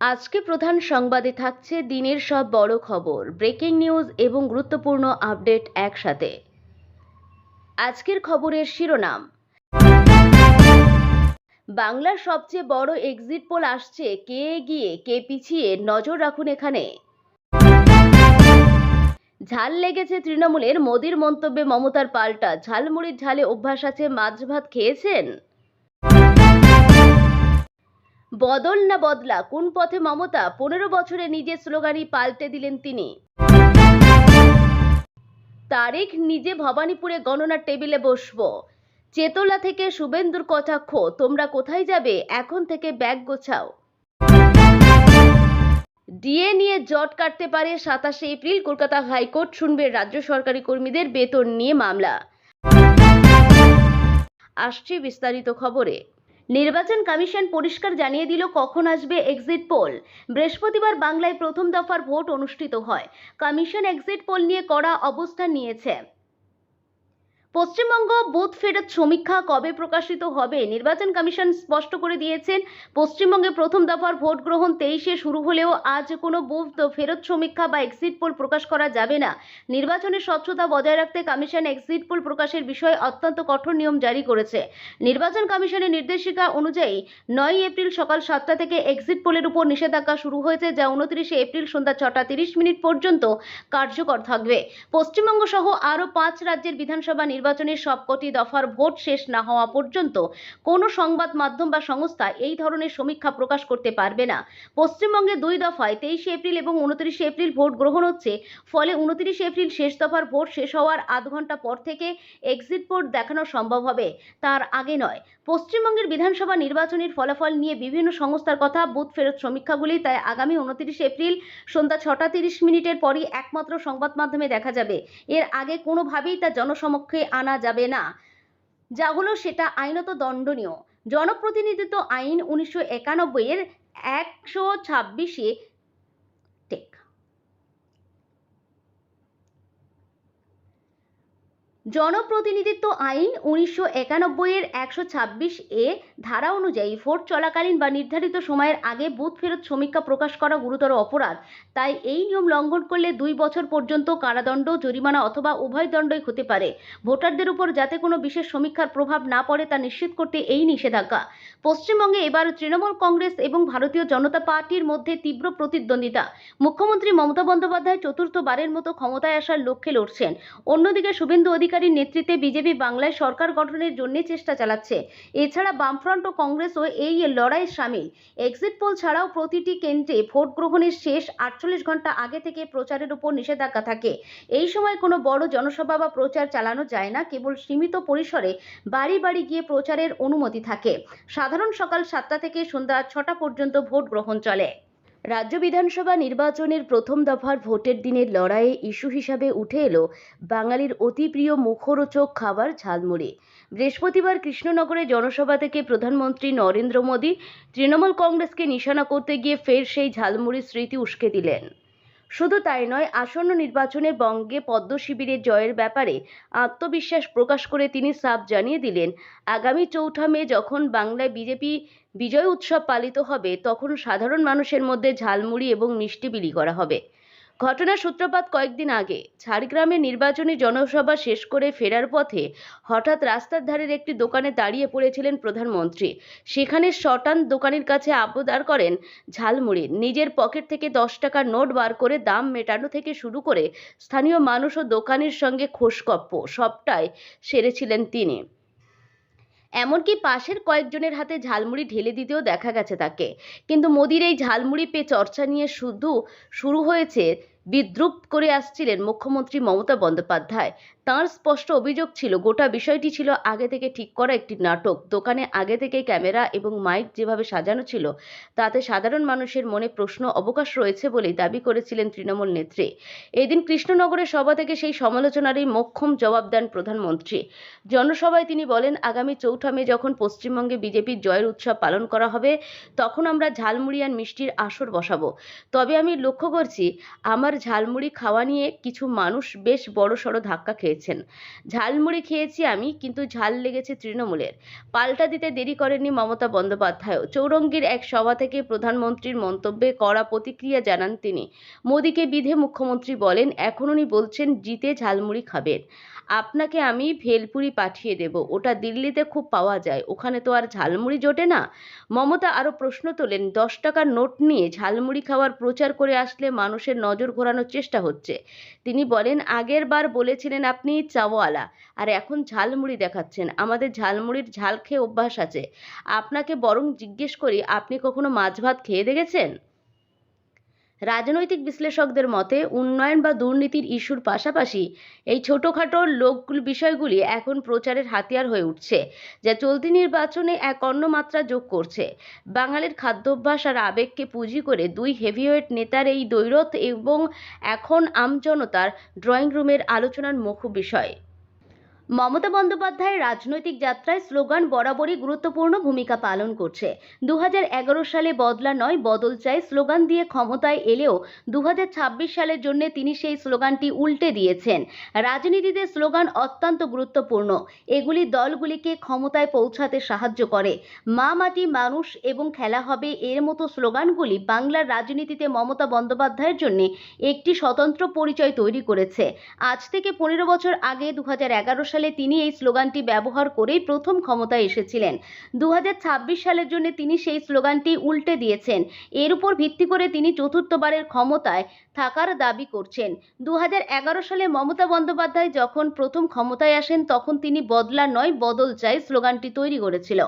আজকে প্রধান সংবাদে থাকছে দিনের সব বড় খবর, ব্রেকিং নিউজ এবং গুরুত্বপূর্ণ আপডেট একসাথে। আজকের খবরের শিরোনাম: বাংলার সবচেয়ে বড় এক্সিট পোল আসছে, কে এগিয়ে কে পিছিয়ে নজর রাখুন এখানে। ঝাল লেগেছে তৃণমূলের, মোদির মন্তব্যে মমতার পাল্টা। ঝালমুড়ির ঝালে অভ্যাস আছে, মাছ ভাত খেয়েছেন? বদল না বদলা, কোন পথে মমতা? 15 বছরে নিজের স্লোগানই পাল্টে দিলেন তিনি। তারিখ নিজে ভবানীপুরে গণনার টেবিলে বসবো। চেতলা থেকে শুভেন্দুর কটাক্ষ, তোমরা কোথায় যাবে, এখন থেকে ব্যাগ গোছাও। ডিএ নিয়ে জট কাটতে পারে 27 এপ্রিল, কলকাতা হাইকোর্ট শুনবে রাজ্য সরকারি কর্মীদের বেতন নিয়ে মামলা। আসছে বিস্তারিত খবরে। নির্বাচন কমিশন পরিষ্কার জানিয়ে দিল কখন আসবে এক্সিট পোল। বৃহস্পতিবার বাংলায় প্রথম দফার ভোট অনুষ্ঠিত হয়। কমিশন এক্সিট পোল নিয়ে কড়া অবস্থান নিয়েছে। পশ্চিমবঙ্গ বুথ ফেরত সমীক্ষা কবে প্রকাশিত হবে? নির্বাচন কমিশন স্পষ্ট করে দিয়েছেন, পশ্চিমবঙ্গে প্রথম দফার ভোট গ্রহণ 23-এ শুরু হলেও আজ কোনো বুথ ফেরত সমীক্ষা বা এক্সিট পোল প্রকাশ করা যাবে না। নির্বাচনের স্বচ্ছতা বজায় রাখতে কমিশন এক্সিট পোল প্রকাশের বিষয়ে অত্যন্ত কঠোর নিয়ম জারি করেছে। নির্বাচন কমিশনের নির্দেশিকা অনুযায়ী 9 এপ্রিল সকাল 7টা থেকে এক্সিট পোলের উপর নিষেধাজ্ঞা শুরু হয়েছে, যা 29 এপ্রিল সন্ধ্যা 6টা 30 মিনিট পর্যন্ত কার্যকর থাকবে। পশ্চিমবঙ্গ সহ আরও 5 রাজ্যের বিধানসভা নির্বাচনের সবকটি দফার ভোট শেষ না হওয়া পর্যন্ত কোনো সংবাদ মাধ্যম বা সংস্থা এই ধরনের সমীক্ষা প্রকাশ করতে পারবে না। পশ্চিমবঙ্গে 2 দফায় 23 এপ্রিল এবং 29 এপ্রিল ভোট গ্রহণ হচ্ছে, ফলে 29 এপ্রিল শেষ দফার ভোট শেষ হওয়ার আধ ঘন্টা পর থেকে এক্সিট পোল দেখানো সম্ভব হবে, তার আগে নয়। পশ্চিমবঙ্গের বিধানসভা নির্বাচনের ফলাফল নিয়ে বিভিন্ন সংস্থার কথা, বুথ ফেরত সমীক্ষাগুলি তাই আগামী 29 এপ্রিল সন্ধ্যা 6টা 30 মিনিটের পরই একমাত্র সংবাদ মাধ্যমে দেখা যাবে। এর আগে কোনোভাবেই তা জনসমক্ষে আনা যাবে না, যা হলো সেটা আইনত দণ্ডনীয়। জনপ্রতিনিধিত্ব আইন 1991 এর 126-এ টেক জনপ্রতিনিধিত্ব আইন 1991 এর 126-এ ধারা অনুযায়ী ভোট চলাকালীন বা নির্ধারিত সময়ের আগে বুথ ফেরত সমীক্ষা প্রকাশ করা গুরুতর অপরাধ। তাই এই নিয়ম লঙ্ঘন করলে 2 বছর পর্যন্ত কারাদণ্ড, জরিমানা অথবা উভয় দণ্ডই হতে পারে। ভোটারদের উপর যাতে কোনো বিশেষ সমীক্ষার প্রভাব না পড়ে তা নিশ্চিত করতে এই নিষেধাজ্ঞা। পশ্চিমবঙ্গে এবার তৃণমূল কংগ্রেস এবং ভারতীয় জনতা পার্টির মধ্যে তীব্র প্রতিদ্বন্দ্বিতা। মুখ্যমন্ত্রী মমতা বন্দ্যোপাধ্যায় চতুর্থবারের মতো ক্ষমতায় আসার লক্ষ্যে লড়ছেন। অন্যদিকে শুভেন্দু অধিকারীর নেতৃত্বে বিজেপি বাংলায় সরকার গঠনের জন্য চেষ্টা চালাচ্ছে। এছাড়া বামফ্রন্ট ও কংগ্রেসও এই লড়াইয়ে সামিল। এক্সিট পোল ছাড়াও প্রতিটি কেন্দ্রে ভোট গ্রহণের শেষ 48 ঘন্টা আগে থেকে প্রচারের উপর নিষেধাজ্ঞা থাকে। এই সময় কোনো বড় জনসভা বা প্রচার চালানো যায় না, কেবল সীমিত পরিসরে বাড়ি বাড়ি গিয়ে প্রচারের অনুমতি থাকে। সাধারণ সকাল 7টা থেকে সন্ধ্যা 6টা পর্যন্ত ভোট গ্রহণ চলে। রাজ্য বিধানসভা নির্বাচনের প্রথম দফার ভোটের দিনের লড়াইয়ে ইস্যু হিসাবে উঠে এলো বাঙালির অতি প্রিয় মুখরোচক খাবার ঝালমুড়ি। বৃহস্পতিবার কৃষ্ণনগরে জনসভা থেকে প্রধানমন্ত্রী নরেন্দ্র মোদী তৃণমূল কংগ্রেসকে নিশানা করতে গিয়ে ফের সেই ঝালমুড়ির স্মৃতি উস্কে দিলেন। শুধু তাই নয়, আসন্ন নির্বাচনে বঙ্গে পদ্ম শিবিরের জয়ের ব্যাপারে আত্মবিশ্বাস প্রকাশ করে তিনি সাফ জানিয়ে দিলেন, আগামী 4ঠা মে যখন বাংলায় বিজেপি বিজয় উৎসব পালিত হবে, তখন সাধারণ মানুষের মধ্যে ঝালমুড়ি এবং মিষ্টি বিলি করা হবে। ঘটনার সূত্রপাত কয়েকদিন আগে। ঝাড়গ্রামে নির্বাচনী জনসভা শেষ করে ফেরার পথে হঠাৎ রাস্তার ধারের একটি দোকানে দাঁড়িয়ে পড়েছিলেন প্রধানমন্ত্রী। সেখানে শটান দোকানির কাছে আবদার করেন ঝালমুড়ির। নিজের পকেট থেকে 10 টাকার নোট বার করে দাম মেটানো থেকে শুরু করে স্থানীয় মানুষ ও দোকানির সঙ্গে খোশগপ্প সবটাই সেরেছিলেন তিনি। এমনকি পাশের কয়েকজনের হাতে ঝালমুড়ি ঢেলে দিতেও দেখা গেছে তাকে। কিন্তু মোদির এই ঝালমুড়ি পে চর্চা নিয়ে শুরু হয়েছে বিদ্রূপ করে আসছিলেন মুখ্যমন্ত্রী মমতা বন্দ্যোপাধ্যায়। তাঁর স্পষ্ট অভিযোগ ছিল, গোটা বিষয়টি ছিল আগে থেকে ঠিক করা একটি নাটক। দোকানে আগে থেকে ক্যামেরা এবং মাইক যেভাবে সাজানো ছিল, তাতে সাধারণ মানুষের মনে প্রশ্ন অবকাশ রয়েছে বলেই দাবি করেছিলেন তৃণমূল নেত্রী। এদিন কৃষ্ণনগরের সভা থেকে সেই সমালোচনারই মোক্ষম জবাব দেন প্রধানমন্ত্রী। জনসভায় তিনি বলেন, আগামী 4ঠা মে যখন পশ্চিমবঙ্গে বিজেপির জয়ের উৎসব পালন করা হবে, তখন আমরা ঝালমুড়ি আর মিষ্টির আসর বসাবো। তবে আমি লক্ষ্য করছি, আমার ঝালমুড়ি খাওয়া নিয়ে কিছু মানুষ বেশ বড়সড় ধাক্কা খেয়েছেন। ঝালমুড়ি খেয়েছি আমি, কিন্তু ঝাল লেগেছে তৃণমূলের। পাল্টা দিতে দেরি করেননি মমতা বন্দ্যোপাধ্যায়ও। চৌরঙ্গীর এক সভা থেকে প্রধানমন্ত্রীর মন্তব্যে কড়া প্রতিক্রিয়া জানান তিনি। মোদীকে বিধে মুখ্যমন্ত্রী বলেন, এখন উনি বলছেন জিতে ঝালমুড়ি খাবেন। আপনাকে আমি ভেলপুরি পাঠিয়ে দেব, ওটা দিল্লিতে খুব পাওয়া যায়, ওখানে তো আর ঝালমুড়ি জোটে না। মমতা আরও প্রশ্ন তোলেন, 10 টাকার নোট নিয়ে ঝালমুড়ি খাওয়ার প্রচার করে আসলে মানুষের নজর ঘোরানোর চেষ্টা হচ্ছে। তিনি বলেন, আগের বার বলেছিলেন আপনি চাওয়ালা, আর এখন ঝালমুড়ি দেখাচ্ছেন। আমাদের ঝালমুড়ির ঝাল খেয়ে অভ্যাস আছে। আপনাকে বরং জিজ্ঞেস করি, আপনি কখনো মাছ ভাত খেয়ে দেখেছেন? রাজনৈতিক বিশ্লেষকদের মতে উন্নয়ন বা দুর্নীতির ইস্যুর পাশাপাশি এই ছোটোখাটো বিষয়গুলি এখন প্রচারের হাতিয়ার হয়ে উঠছে, যা চলতি নির্বাচনে এক অন্য মাত্রা যোগ করছে। বাঙালির খাদ্যাভ্যাস আর আবেগকে পুঁজি করে দুই হেভিওয়েট নেতার এই দ্বৈরথ এবং এখন আমজনতার ড্রয়িং রুমের আলোচনার মুখ্য বিষয়। মমতা বন্দ্যোপাধ্যায়ের রাজনৈতিক যাত্রায় স্লোগান বরাবরই গুরুত্বপূর্ণ ভূমিকা পালন করছে। 2011 সালে বদলা নয় বদল চাই স্লোগান দিয়ে ক্ষমতায় এলেও 2026 সালের জন্য তিনি সেই স্লোগানটি উল্টে দিয়েছেন। রাজনীতিতে স্লোগান অত্যন্ত গুরুত্বপূর্ণ। এগুলি দলগুলিকে ক্ষমতায় পৌঁছাতে সাহায্য করে। মা মাটি মানুষ এবং খেলা হবে, এর মতো স্লোগানগুলি বাংলার রাজনীতিতে মমতা বন্দ্যোপাধ্যায়ের জন্য একটি স্বতন্ত্র পরিচয় তৈরি করেছে। আজ থেকে 15 বছর আগে 2011 সালে তিনি এই স্লোগানটি ব্যবহার করেই প্রথম ক্ষমতায় এসেছিলেন। 2026 সালের জন্য তিনি সেই স্লোগানটি উল্টে দিয়েছেন। এর উপর ভিত্তি করে তিনি চতুর্থবারের ক্ষমতায় থাকার দাবি করছেন। 2011 সালে মমতা বন্দ্যোপাধ্যায় যখন প্রথম ক্ষমতায় আসেন, তখন তিনি বদলা নয় বদল চাই স্লোগানটি তৈরি করেছিল।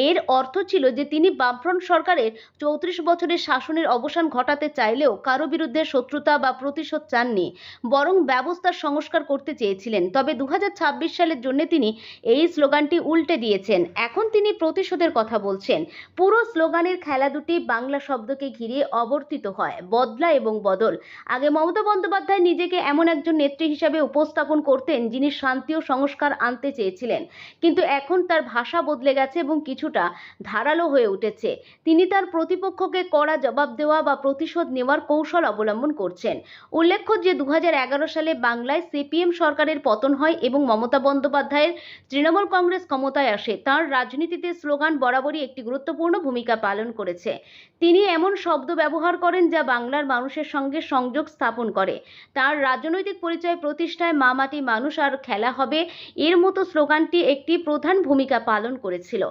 এর অর্থ ছিল যে তিনি বামফ্রন্ট সরকারের 34 বছরের শাসনের অবসান ঘটাতে চাইলেও কারো বিরুদ্ধে শত্রুতা বা প্রতিশোধ চাননি, বরং ব্যবস্থার সংস্কার করতে চেয়েছিলেন। তবে 2026 সালের জন্য তিনি এই স্লোগানটি উল্টে দিয়েছেন। এখন তিনি প্রতিশোধের কথা বলছেন। পুরো স্লোগানের খেলা দুটি বাংলা শব্দকে ঘিরে অবর্তিত হয়, বদলা এবং বদল। আগে মমতা বন্দ্যোপাধ্যায় নিজেকে এমন একজন নেত্রী হিসাবে উপস্থাপন করতেন যিনি শান্তি ও সংস্কার আনতে চেয়েছিলেন, কিন্তু এখন তার ভাষা বদলে গেছে এবং কিছুটা ধারালো হয়ে উঠেছে। তিনি তার প্রতিপক্ষকে কড়া জবাব দেওয়া বা প্রতিশোধ নেওয়ার কৌশল অবলম্বন করছেন। উল্লেখ্য যে 2011 সালে বাংলায় সিপিএম সরকারের পতন হয় এবং মমতা বন্দ্যোপাধ্যায়ের তৃণমূল কংগ্রেস ক্ষমতায় আসে। তাঁর রাজনীতিতে স্লোগান বরাবরই একটি গুরুত্বপূর্ণ ভূমিকা পালন করেছে। তিনি এমন শব্দ ব্যবহার করেন যা বাংলার মানুষের সঙ্গে সংযোগ স্থাপন করে। তাঁর রাজনৈতিক পরিচয় প্রতিষ্ঠায় মা মাটি মানুষ আর খেলা হবে, এর মতো স্লোগানটি একটি প্রধান ভূমিকা পালন করেছিল।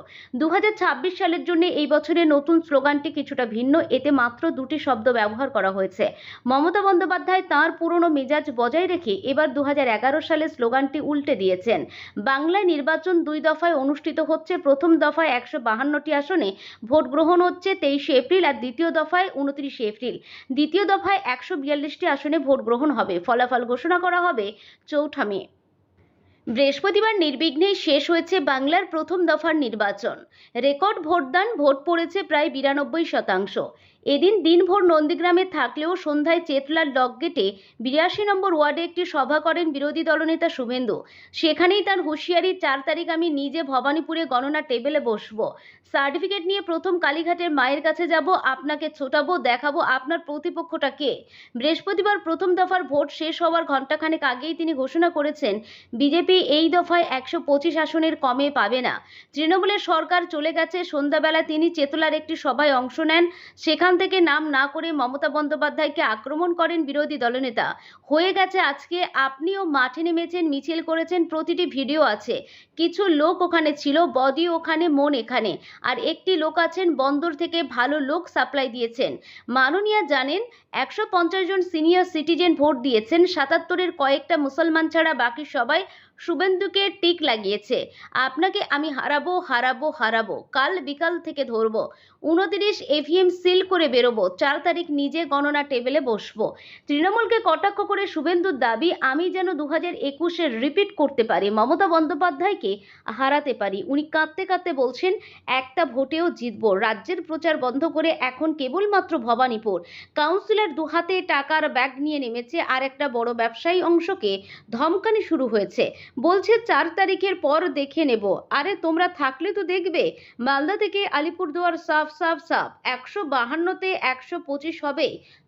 2026 সালের জন্য এই বছরের নতুন স্লোগানটি কিছুটা ভিন্ন। এতে মাত্র দুটি শব্দ ব্যবহার করা হয়েছে। মমতা বন্দ্যোপাধ্যায় তাঁর পুরনো মেজাজ বজায় রেখে এবার 2011 সালে স্লোগানটি উল্টে দিয়েছেন। বাংলায় নির্বাচন 2 দফায় অনুষ্ঠিত হচ্ছে। প্রথম দফায় 152টি আসনে ভোট গ্রহণ হচ্ছে 23 এপ্রিল আর দ্বিতীয় দফায় 29 এপ্রিল। দ্বিতীয় দফায় 142টি আসনে ভোট গ্রহণ হবে। ফলাফল ঘোষণা করা হবে 4 মে। বৃহস্পতিবার নির্বিঘ্নেই শেষ হয়েছে বাংলার প্রথম দফার নির্বাচন। রেকর্ড ভোটদান, ভোট পড়েছে প্রায় 92%। এদিন দিনভর নন্দীগ্রামে থাকলেও সন্ধ্যায় চেতলার ডকগেটে 82 নম্বর ওয়ার্ডে একটি সভা করেন বিরোধী দলনেতা শুভেন্দু। সেখানেই তার হুঁশিয়ারি, 4 তারিখ আমি নিজে ভবানীপুরে গণনা টেবিলে বসবো, সার্টিফিকেট নিয়ে প্রথম কালীঘাটের মায়ের কাছে যাব, আপনাকে ছোটাবো, দেখাবো আপনার প্রতিপক্ষটা কে। বৃহস্পতিবার প্রথম দফার ভোট শেষ হওয়ার ঘণ্টাখানেক আগেই তিনি ঘোষণা করেছেন বিজেপি এই দফায় 125 আসনের কমে পাবে না। তৃণমূলের সরকার চলে গেছে। সন্ধ্যাবেলা তিনি চেতলার একটি সভায় অংশ নেন। সেখান থেকে নাম না করে মমতা বন্দ্যোপাধ্যায়কে আক্রমণ করেন বিরোধী দলনেতা। হয়ে গেছে আজকে, আপনিও মাঠে নেমেছেন, মিছিল করেছেন, প্রতিটি ভিডিও আছে। কিছু লোক ওখানে ছিল, বডি ওখানে, মন এখানে। আর একটি লোক আছেন বন্দর থেকে, ভালো লোক সাপ্লাই দিয়েছেন। মাননীয়া জানেন 150 জন সিনিয়র সিটিজেন ভোট দিয়েছেন। 77-এর কয়েকটা মুসলমান ছাড়া বাকি সবাই শুভেন্দুকে টিক লাগিয়েছে। আপনাকে আমি হারাবো, হারাবো, হারাবো। কাল বিকাল থেকে ধরবো। 29 এভিএম সিল করে বেরোবো। 4 তারিখ নিজে গণনা টেবিলে বসবো। তৃণমূলকে কটাক্ষ করে শুভেন্দুর দাবি, আমি যেন 2021-এর রিপিট করতে পারি, মমতা বন্দ্যোপাধ্যায়কে হারাতে পারি। উনি কাঁদতে কাঁদতে বলছেন, একটা ভোটেও জিতবো। রাজ্যের প্রচার বন্ধ করে এখন কেবলমাত্র ভবানীপুর। কাউন্সিলর দুহাতে টাকার ব্যাগ নিয়ে নেমেছে। আর একটা বড় ব্যবসায়ী অংশকে ধমকানি শুরু হয়েছে। বলছে 4 তারিখের পর দেখে নেব। আরে তোমরা থাকলে তো দেখবে। মালদা থেকে আলিপুরদুয়ার সাফ সাফ সাফ, 152-তে 125 হবে।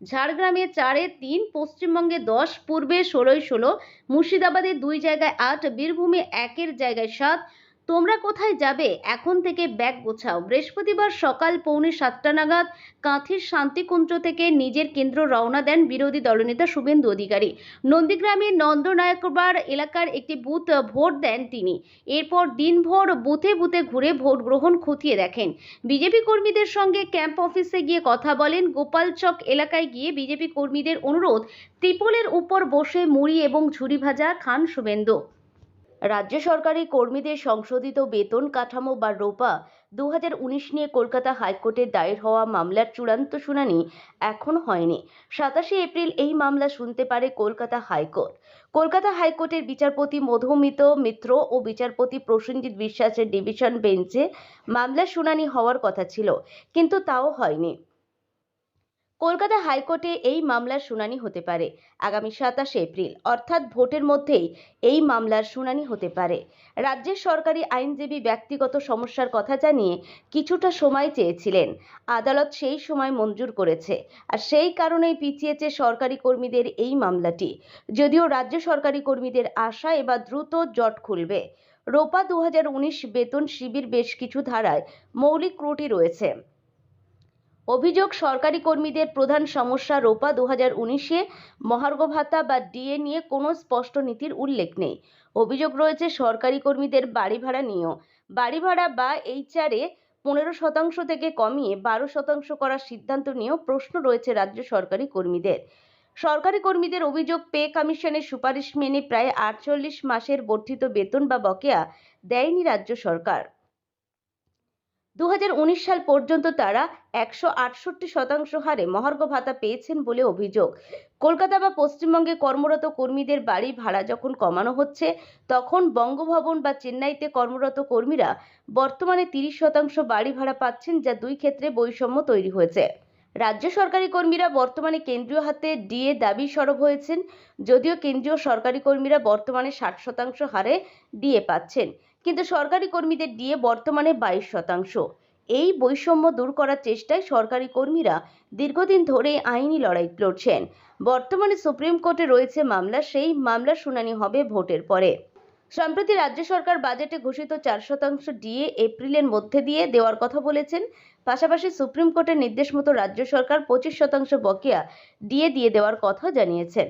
ঝাড়গ্রামে 4-এ 3, পশ্চিমবঙ্গে 10, পূর্বে 16-য় 16, মুর্শিদাবাদে 2 জায়গায় 8, বীরভূমে 1-এর জায়গায় 7। তোমরা কোথায় যাবে? এখন থেকে ব্যাগ গোছাও। বৃহস্পতিবার সকাল 6:45 নাগাদ কাঁথির শান্তিকুঞ্জ থেকে নিজের কেন্দ্র রওনা দেন বিরোধী দলনেতা শুভেন্দু অধিকারী। নন্দীগ্রামের নন্দনায়কবার এলাকার একটি বুথ ভোট দেন তিনি। এরপর দিনভর বুথে বুথে ঘুরে ভোট গ্রহণ খতিয়ে দেখেন। বিজেপি কর্মীদের সঙ্গে ক্যাম্প অফিসে গিয়ে কথা বলেন। গোপালচক এলাকায় গিয়ে বিজেপি কর্মীদের অনুরোধ, ত্রিপলের উপর বসে মুড়ি এবং ঝুরি ভাজা খান শুভেন্দু। রাজ্য সরকারি কর্মীদের সংশোধিত বেতন কাঠামো বা রোপা 2019 নিয়ে কলকাতা হাইকোর্টে দায়ের হওয়া মামলার চূড়ান্ত শুনানি এখন হয়নি। 27 এপ্রিল এই মামলা শুনতে পারে কলকাতা হাইকোর্ট। কলকাতা হাইকোর্টের বিচারপতি মধুমিতা মিত্র ও বিচারপতি প্রসেনজিৎ বিশ্বাসের ডিভিশন বেঞ্চে মামলার শুনানি হওয়ার কথা ছিল, কিন্তু তাও হয়নি। কলকাতা হাইকোর্টে এই মামলার শুনানি হতে পারে আগামী 27 এপ্রিল, অর্থাৎ ভোটের মধ্যেই এই মামলার শুনানি হতে পারে। রাজ্যের সরকারি আইনজীবী ব্যক্তিগত সমস্যার কথা জানিয়ে কিছুটা সময় চেয়েছিলেন। আদালত সেই সময় মঞ্জুর করেছে, আর সেই কারণেই পিছিয়েছে সরকারি কর্মীদের এই মামলাটি। যদিও রাজ্য সরকারি কর্মীদের আশা এবার দ্রুত জট খুলবে। রোপা 2019 বেতন শিবির বেশ কিছু ধারায় মৌলিক ত্রুটি রয়েছে। অভিযোগ, সরকারি কর্মীদের প্রধান সমস্যা রোপা 2019-এ মহার্ঘ ভাতা বা ডিএ নিয়ে কোনো স্পষ্ট নীতির উল্লেখ নেই। অভিযোগ রয়েছে সরকারি কর্মীদের বাড়ি ভাড়া নিয়েও। বাড়ি ভাড়া বা এইচআরে 15% থেকে কমিয়ে 12% করার সিদ্ধান্ত নিয়েও প্রশ্ন রয়েছে রাজ্য সরকারি কর্মীদের। সরকারি কর্মীদের অভিযোগ, পে কমিশনের সুপারিশ মেনে প্রায় 48 মাসের বর্ধিত বেতন বা বকেয়া দেয়নি রাজ্য সরকার। 2019 সাল পর্যন্ত তারা 168% হারে মহার্ঘ ভাতা পেয়েছেন বলে অভিযোগ। কলকাতা বা পশ্চিমবঙ্গে কর্মরত কর্মীদের বাড়ি ভাড়া যখন কমানো হচ্ছে, তখন বঙ্গভবন বা চেন্নাইতে কর্মরত কর্মীরা বর্তমানে 30% বাড়ি ভাড়া পাচ্ছেন, যা দুই ক্ষেত্রে বৈষম্য তৈরি হয়েছে। রাজ্য সরকারি কর্মীরা বর্তমানে কেন্দ্রীয় হাতে ডিএ দাবি সরব হয়েছেন। যদিও কেন্দ্রীয় সরকারি কর্মীরা বর্তমানে 60% হারে ডিএ পাচ্ছেন, কিন্তু সরকারি কর্মীদের ডিএ বর্তমানে 22%। এই বৈষম্য দূর করার চেষ্টায় সরকারি কর্মীরা দীর্ঘদিন ধরে আইনি লড়াই লড়ছেন। বর্তমানে সুপ্রিম কোর্টে রয়েছে মামলা, সেই মামলার শুনানি হবে ভোটের পরে। সম্প্রতি রাজ্য সরকার বাজেটে ঘোষিত 4% ডিএ এপ্রিলের মধ্যে দিয়ে দেওয়ার কথা বলেছেন। পাশাপাশি সুপ্রিম কোর্টের নির্দেশ মতো রাজ্য সরকার 25% বকেয়া ডিএ দিয়ে দেওয়ার কথা জানিয়েছেন।